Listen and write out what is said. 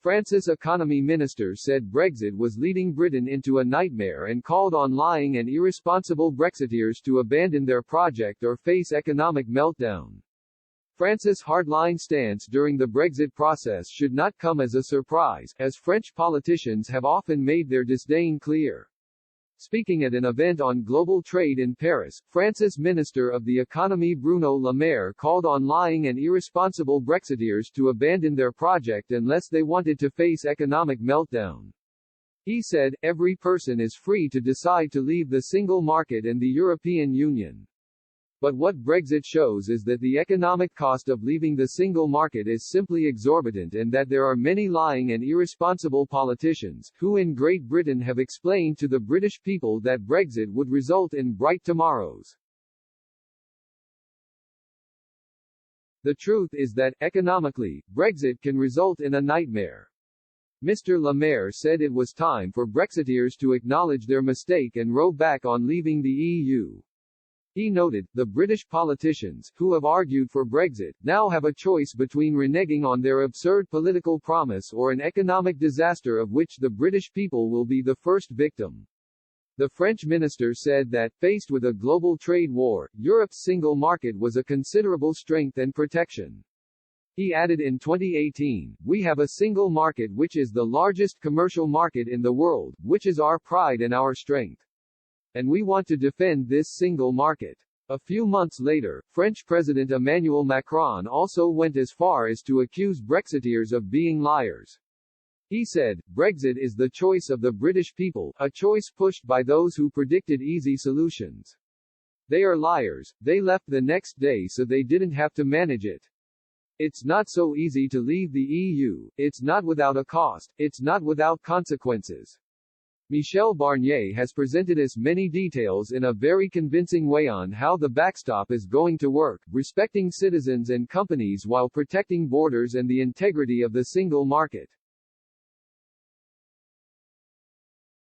France's economy minister said Brexit was leading Britain into a nightmare and called on lying and irresponsible Brexiteers to abandon their project or face economic meltdown. France's hardline stance during the Brexit process should not come as a surprise, as French politicians have often made their disdain clear. Speaking at an event on global trade in Paris, France's Minister of the Economy Bruno Le Maire called on lying and irresponsible Brexiteers to abandon their project unless they wanted to face economic meltdown. He said, "Every person is free to decide to leave the single market and the European Union. But what Brexit shows is that the economic cost of leaving the single market is simply exorbitant and that there are many lying and irresponsible politicians, who in Great Britain have explained to the British people that Brexit would result in bright tomorrows. The truth is that, economically, Brexit can result in a nightmare." Mr. Le Maire said it was time for Brexiteers to acknowledge their mistake and row back on leaving the EU. He noted, the British politicians, who have argued for Brexit, now have a choice between reneging on their absurd political promise or an economic disaster of which the British people will be the first victim. The French minister said that, faced with a global trade war, Europe's single market was a considerable strength and protection. He added in 2018, "We have a single market which is the largest commercial market in the world, which is our pride and our strength. And we want to defend this single market." A few months later, French President Emmanuel Macron also went as far as to accuse Brexiteers of being liars. He said, "Brexit is the choice of the British people, a choice pushed by those who predicted easy solutions. They are liars, they left the next day so they didn't have to manage it. It's not so easy to leave the EU, it's not without a cost, it's not without consequences." Michel Barnier has presented us many details in a very convincing way on how the backstop is going to work, respecting citizens and companies while protecting borders and the integrity of the single market.